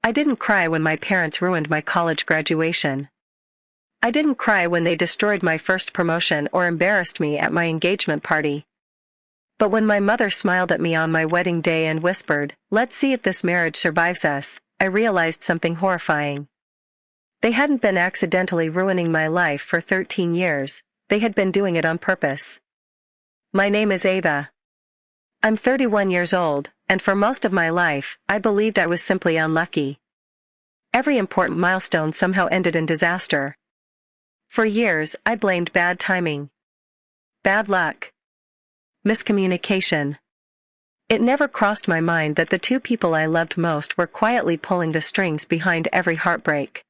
I didn't cry when my parents ruined my college graduation. I didn't cry when they destroyed my first promotion or embarrassed me at my engagement party. But when my mother smiled at me on my wedding day and whispered, "Let's see if this marriage survives us," I realized something horrifying. They hadn't been accidentally ruining my life for 13 years, they had been doing it on purpose. My name is Ava. I'm 31 years old, and for most of my life, I believed I was simply unlucky. Every important milestone somehow ended in disaster. For years, I blamed bad timing, bad luck, miscommunication. It never crossed my mind that the two people I loved most were quietly pulling the strings behind every heartbreak.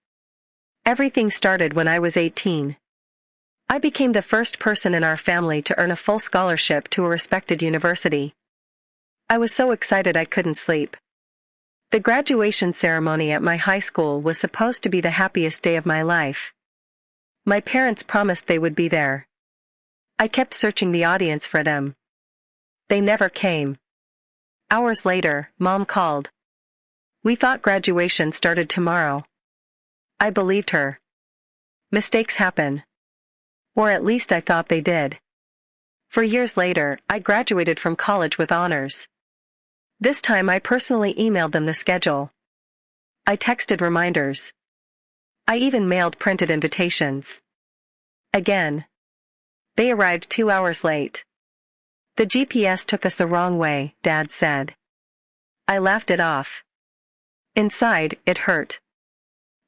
Everything started when I was 18. I became the first person in our family to earn a full scholarship to a respected university. I was so excited I couldn't sleep. The graduation ceremony at my high school was supposed to be the happiest day of my life. My parents promised they would be there. I kept searching the audience for them. They never came. Hours later, Mom called. "We thought graduation started tomorrow." I believed her. Mistakes happen. Or at least I thought they did. For years later, I graduated from college with honors. This time I personally emailed them the schedule. I texted reminders. I even mailed printed invitations. Again. They arrived 2 hours late. "The GPS took us the wrong way," Dad said. I laughed it off. Inside, it hurt.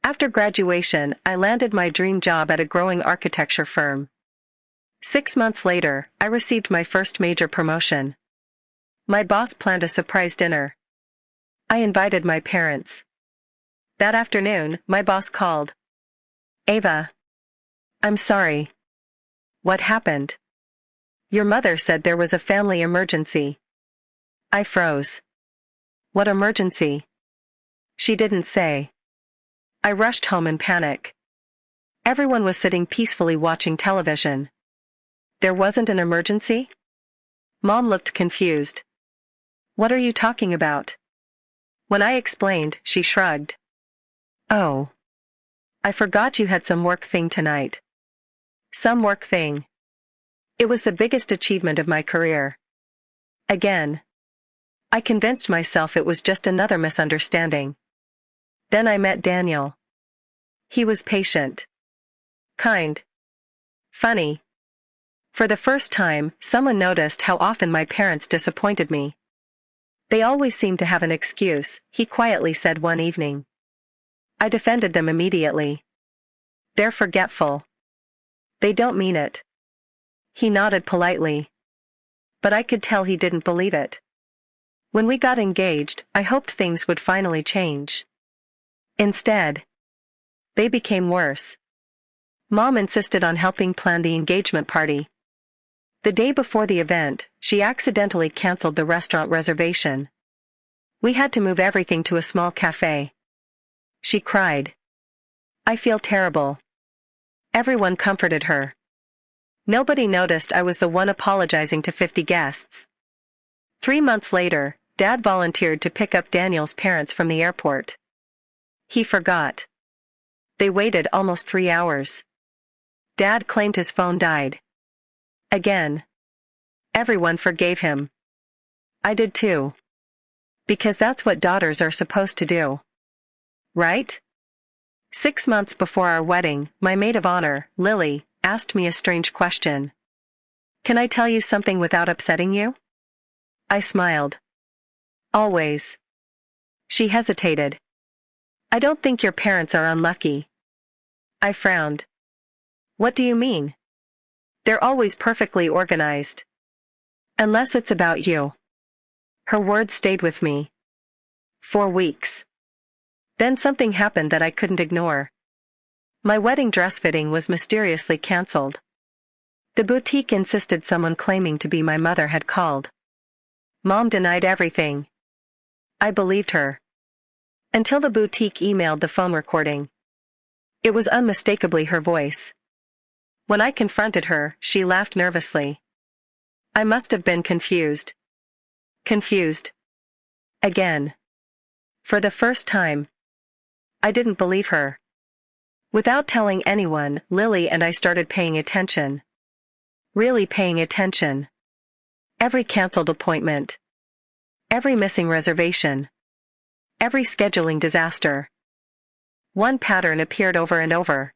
After graduation, I landed my dream job at a growing architecture firm. 6 months later, I received my first major promotion. My boss planned a surprise dinner. I invited my parents. That afternoon, my boss called. "Ava. I'm sorry." "What happened?" "Your mother said there was a family emergency." I froze. "What emergency?" She didn't say. I rushed home in panic. Everyone was sitting peacefully watching television. There wasn't an emergency? Mom looked confused. "What are you talking about?" When I explained, she shrugged. "Oh. I forgot you had some work thing tonight." Some work thing. It was the biggest achievement of my career. Again. I convinced myself it was just another misunderstanding. Then I met Daniel. He was patient. Kind. Funny. For the first time, someone noticed how often my parents disappointed me. "They always seem to have an excuse," he quietly said one evening. I defended them immediately. "They're forgetful. They don't mean it." He nodded politely. But I could tell he didn't believe it. When we got engaged, I hoped things would finally change. Instead, they became worse. Mom insisted on helping plan the engagement party. The day before the event, she accidentally canceled the restaurant reservation. We had to move everything to a small cafe. She cried. I feel terrible. Everyone comforted her. Nobody noticed I was the one apologizing to 50 guests. 3 months later, Dad volunteered to pick up Daniel's parents from the airport. He forgot. They waited almost 3 hours. Dad claimed his phone died. Again. Everyone forgave him. I did too. Because that's what daughters are supposed to do. Right? 6 months before our wedding, my maid of honor, Lily, asked me a strange question. "Can I tell you something without upsetting you?" I smiled. "Always." She hesitated. "I don't think your parents are unlucky." I frowned. "What do you mean?" "They're always perfectly organized. Unless it's about you." Her words stayed with me. 4 weeks. Then something happened that I couldn't ignore. My wedding dress fitting was mysteriously canceled. The boutique insisted someone claiming to be my mother had called. Mom denied everything. I believed her. Until the boutique emailed the phone recording. It was unmistakably her voice. When I confronted her, she laughed nervously. I must have been confused. Confused. Again. For the first time. I didn't believe her. Without telling anyone, Lily and I started paying attention. Really paying attention. Every canceled appointment. Every missing reservation. Every scheduling disaster. One pattern appeared over and over.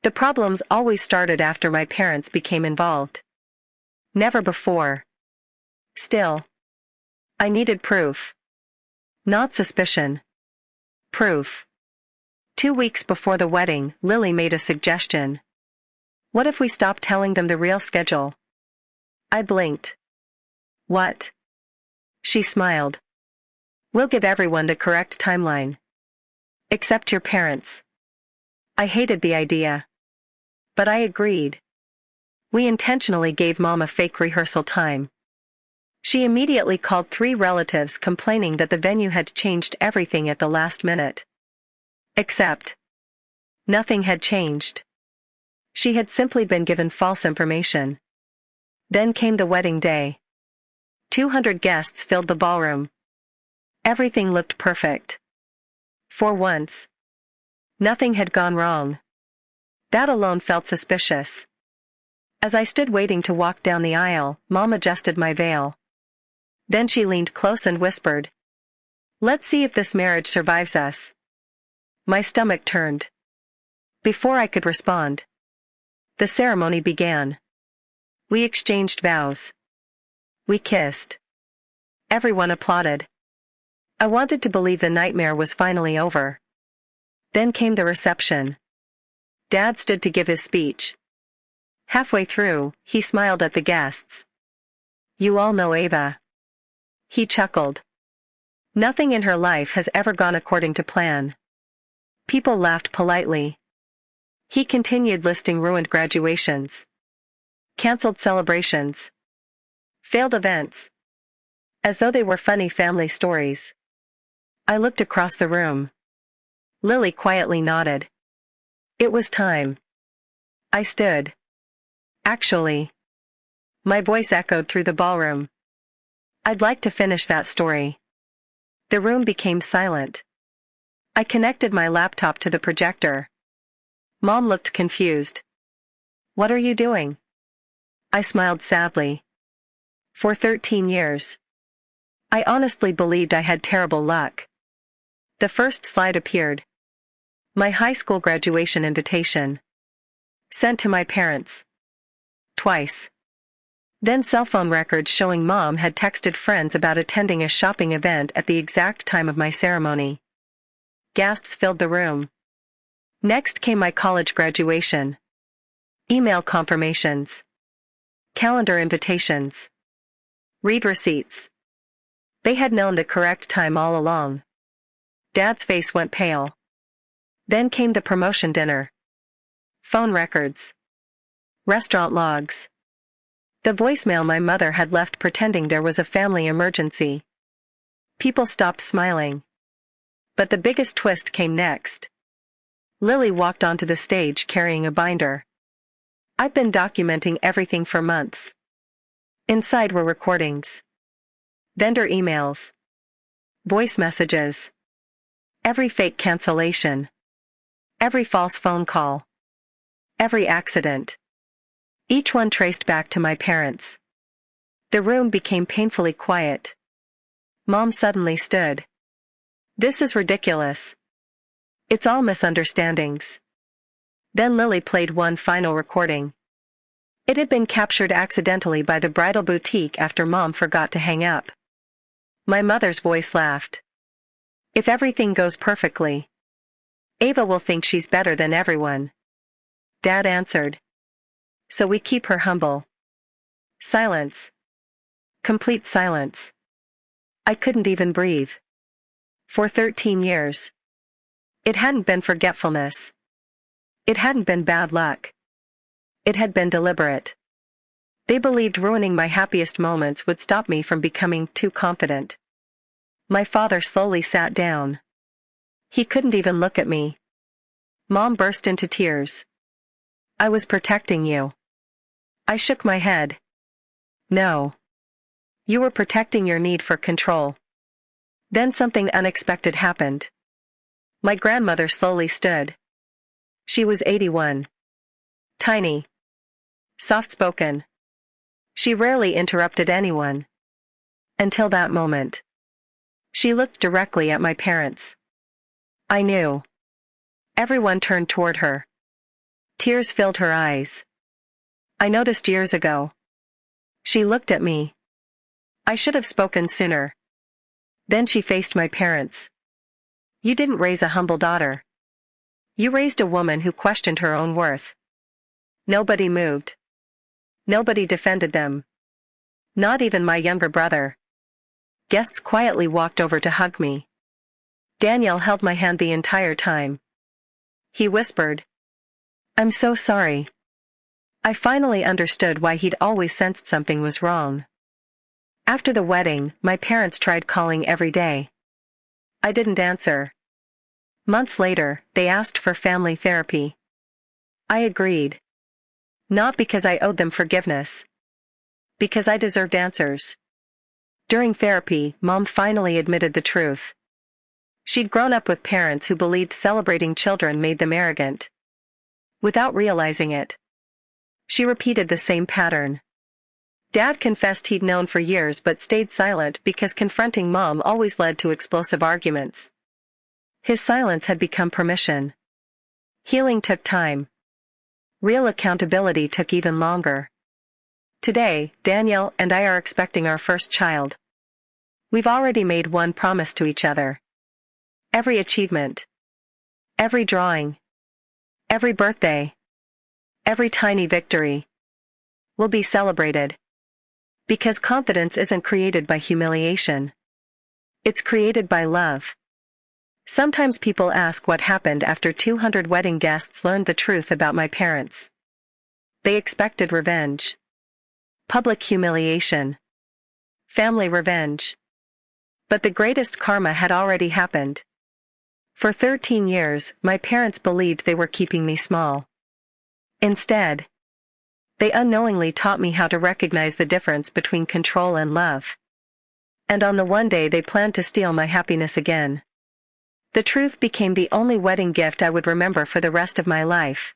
The problems always started after my parents became involved. Never before. Still, I needed proof. Not suspicion. Proof. 2 weeks before the wedding, Lily made a suggestion. What if we stopped telling them the real schedule? I blinked. What? She smiled. We'll give everyone the correct timeline. Except your parents. I hated the idea. But I agreed. We intentionally gave Mom a fake rehearsal time. She immediately called 3 relatives complaining that the venue had changed everything at the last minute. Except, nothing had changed. She had simply been given false information. Then came the wedding day. 200 guests filled the ballroom. Everything looked perfect. For once. Nothing had gone wrong. That alone felt suspicious. As I stood waiting to walk down the aisle, Mom adjusted my veil. Then she leaned close and whispered, "Let's see if this marriage survives us." My stomach turned. Before I could respond, the ceremony began. We exchanged vows. We kissed. Everyone applauded. I wanted to believe the nightmare was finally over. Then came the reception. Dad stood to give his speech. Halfway through, he smiled at the guests. "You all know Ava." He chuckled. "Nothing in her life has ever gone according to plan." People laughed politely. He continued listing ruined graduations. Canceled celebrations. Failed events. As though they were funny family stories. I looked across the room. Lily quietly nodded. It was time. I stood. Actually. My voice echoed through the ballroom. I'd like to finish that story. The room became silent. I connected my laptop to the projector. Mom looked confused. "What are you doing?" I smiled sadly. For 13 years. I honestly believed I had terrible luck. The first slide appeared. My high school graduation invitation. Sent to my parents. Twice. Then cell phone records showing Mom had texted friends about attending a shopping event at the exact time of my ceremony. Gasps filled the room. Next came my college graduation. Email confirmations. Calendar invitations. Read receipts. They had known the correct time all along. Dad's face went pale. Then came the promotion dinner. Phone records. Restaurant logs. The voicemail my mother had left pretending there was a family emergency. People stopped smiling. But the biggest twist came next. Lily walked onto the stage carrying a binder. I'd been documenting everything for months. Inside were recordings. Vendor emails. Voice messages. Every fake cancellation. Every false phone call. Every accident. Each one traced back to my parents. The room became painfully quiet. Mom suddenly stood. "This is ridiculous. It's all misunderstandings." Then Lily played one final recording. It had been captured accidentally by the bridal boutique after Mom forgot to hang up. My mother's voice laughed. "If everything goes perfectly, Ava will think she's better than everyone." Dad answered. "So we keep her humble." Silence. Complete silence. I couldn't even breathe. For 13 years. It hadn't been forgetfulness. It hadn't been bad luck. It had been deliberate. They believed ruining my happiest moments would stop me from becoming too confident. My father slowly sat down. He couldn't even look at me. Mom burst into tears. "I was protecting you." I shook my head. "No. You were protecting your need for control." Then something unexpected happened. My grandmother slowly stood. She was 81. Tiny. Soft-spoken. She rarely interrupted anyone. Until that moment. She looked directly at my parents. I knew. Everyone turned toward her. Tears filled her eyes. I noticed years ago. She looked at me. I should have spoken sooner. Then she faced my parents. You didn't raise a humble daughter. You raised a woman who questioned her own worth. Nobody moved. Nobody defended them. Not even my younger brother. Guests quietly walked over to hug me. Daniel held my hand the entire time. He whispered, "I'm so sorry." I finally understood why he'd always sensed something was wrong. After the wedding, my parents tried calling every day. I didn't answer. Months later, they asked for family therapy. I agreed. Not because I owed them forgiveness. Because I deserved answers. During therapy, Mom finally admitted the truth. She'd grown up with parents who believed celebrating children made them arrogant. Without realizing it, she repeated the same pattern. Dad confessed he'd known for years but stayed silent because confronting Mom always led to explosive arguments. His silence had become permission. Healing took time. Real accountability took even longer. Today, Danielle and I are expecting our first child. We've already made one promise to each other. Every achievement. Every drawing. Every birthday. Every tiny victory. Will be celebrated. Because confidence isn't created by humiliation. It's created by love. Sometimes people ask what happened after 200 wedding guests learned the truth about my parents. They expected revenge. Public humiliation. Family revenge. But the greatest karma had already happened. For 13 years, my parents believed they were keeping me small. Instead, they unknowingly taught me how to recognize the difference between control and love. And on the one day they planned to steal my happiness again. The truth became the only wedding gift I would remember for the rest of my life.